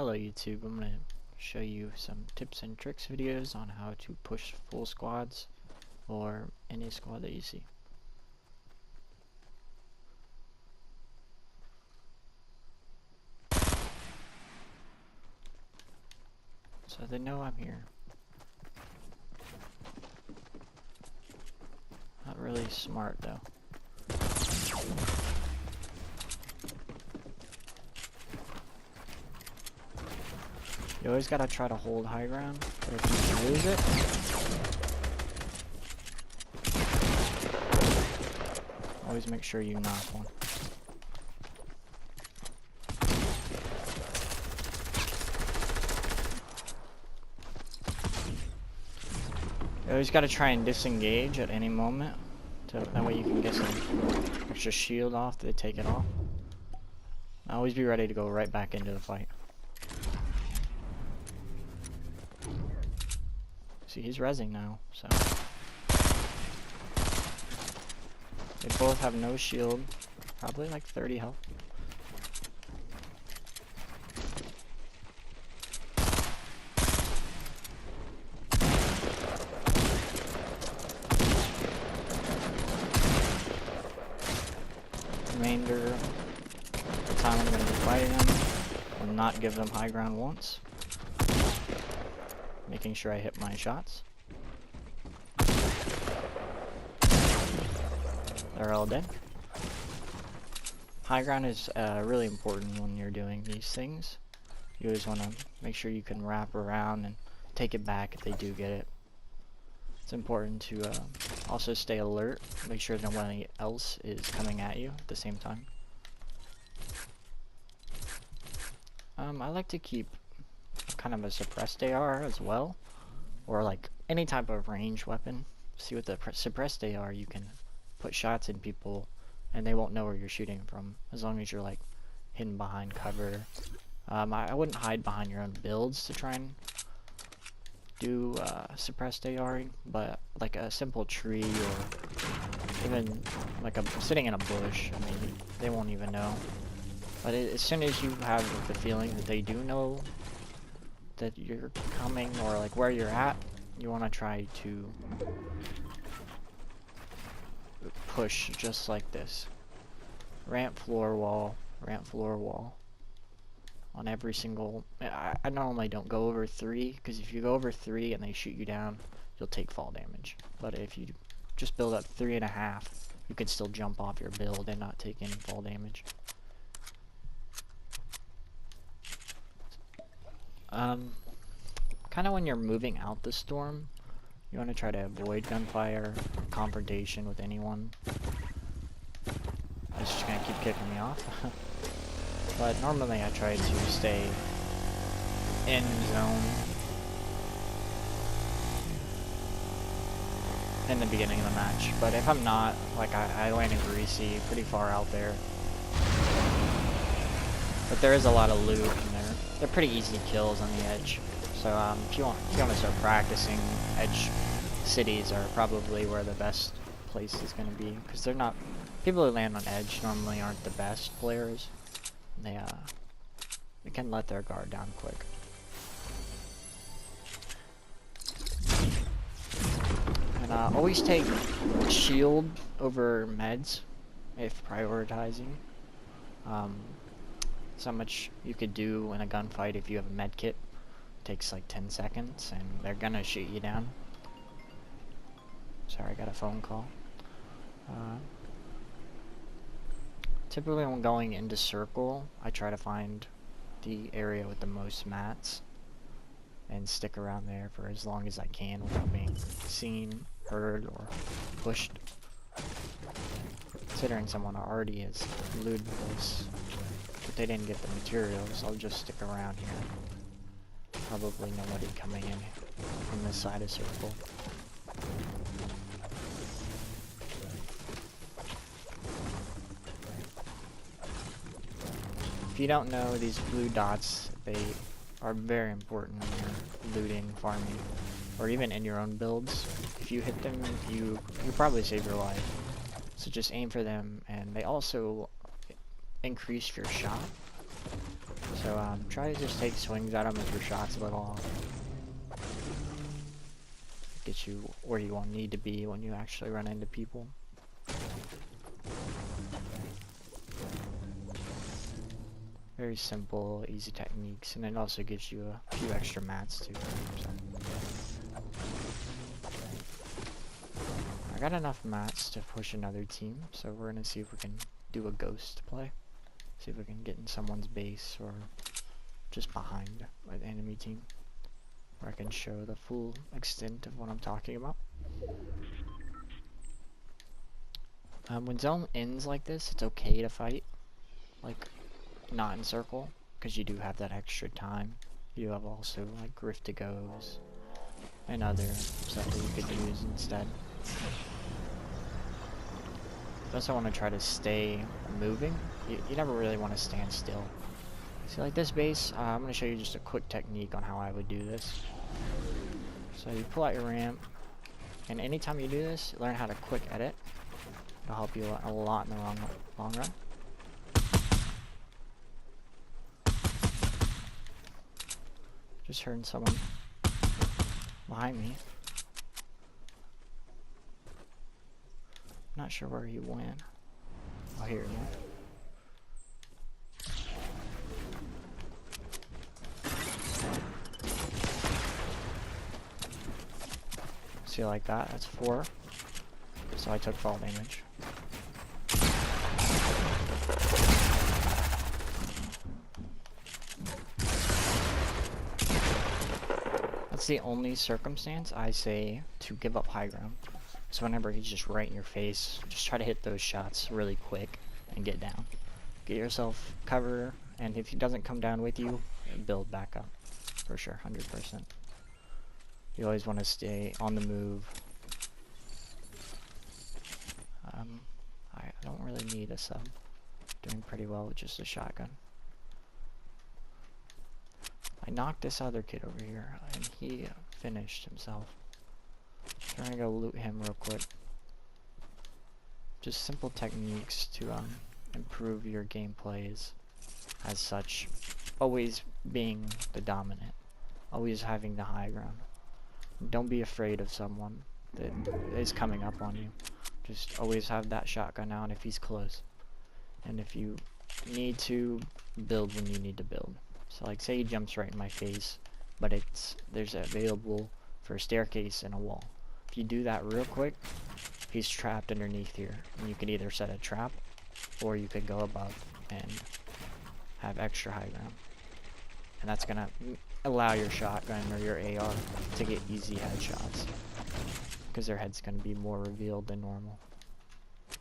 Hello YouTube, I'm going to show you some tips and tricks videos on how to push full squads or any squad that you see. So they know I'm here. Not really smart though. You always gotta try to hold high ground, but if you lose it, always make sure you knock one. You always gotta try and disengage at any moment, so that way you can get some extra shield off to take it off. Always be ready to go right back into the fight. See, he's rezzing now, so. They both have no shield, probably like 30 health. Remainder of the time I'm going to be fighting them, will not give them high ground once. Making sure I hit my shots. They're all dead. High ground is really important when you're doing these things. You always want to make sure you can wrap around and take it back if they do get it. It's important to also stay alert, make sure nobody else is coming at you at the same time. I like to keep kind of a suppressed AR as well, or like any type of range weapon. See, with the suppressed AR you can put shots in people and they won't know where you're shooting from, as long as you're like hidden behind cover. I wouldn't hide behind your own builds to try and do suppressed ARing, but like a simple tree or even like sitting in a bush, I mean, they won't even know. But as soon as you have the feeling that they do know that you're coming or like where you're at, you want to try to push just like this. Ramp, floor, wall on every single. I normally don't go over 3, because if you go over 3 and they shoot you down, you'll take fall damage. But if you just build up 3.5, you can still jump off your build and not take any fall damage. Kind of when you're moving out the storm, you want to try to avoid gunfire, confrontation with anyone. It's just gonna keep kicking me off. But normally I try to stay in zone in the beginning of the match. But if I'm not, like I land in Greasy, pretty far out there. But there is a lot of loot in there. They're pretty easy kills on the edge. So if you want to start practicing, edge cities are probably where the best place is going to be, because they're not, people who land on edge normally aren't the best players. They can let their guard down quick. And always take shield over meds if prioritizing. So much you could do in a gunfight if you have a med kit. It takes like 10 seconds and they're gonna shoot you down. Sorry, I got a phone call. Typically when going into circle, I try to find the area with the most mats and stick around there for as long as I can without being seen, heard, or pushed. Considering someone already has looted this, but they didn't get the materials, I'll just stick around here. Probably nobody coming in from this side of circle. If you don't know, these blue dots, they are very important when you're looting, farming, or even in your own builds. If you hit them, you probably save your life. So just aim for them, and they also increase your shot. So try to just take swings at them if your shot's a little off. Get you where you won't need to be when you actually run into people. Very simple, easy techniques, and it also gives you a few extra mats too. So. I got enough mats to push another team, so we're gonna see if we can do a ghost play. See if we can get in someone's base or just behind an enemy team, where I can show the full extent of what I'm talking about. When zone ends like this, it's okay to fight. Like, not in circle, because you do have that extra time. You have also like Rift to Goes and other stuff that you could use instead. You also want to try to stay moving. You never really want to stand still. See, like this base, I'm going to show you just a quick technique on how I would do this. So you pull out your ramp, and anytime you do this, learn how to quick edit. It'll help you a lot in the long run. Just heard someone behind me. Not sure where he went. Oh, here he went. See, like that? That's 4. So I took fall damage. That's the only circumstance I say to give up high ground. So whenever he's just right in your face, just try to hit those shots really quick and get down. Get yourself cover, and if he doesn't come down with you, build back up. For sure, 100%. You always want to stay on the move. I don't really need a sub. Doing pretty well with just a shotgun. I knocked this other kid over here, and he finished himself. Trying to go loot him real quick. Just simple techniques to improve your gameplays as such. Always being the dominant. Always having the high ground. Don't be afraid of someone that is coming up on you. Just always have that shotgun out if he's close. And if you need to, build when you need to build. So like say he jumps right in my face, but there's available for a staircase and a wall. If you do that real quick, he's trapped underneath here. And you could either set a trap, or you could go above and have extra high ground. And that's gonna allow your shotgun or your AR to get easy headshots, because their head's gonna be more revealed than normal.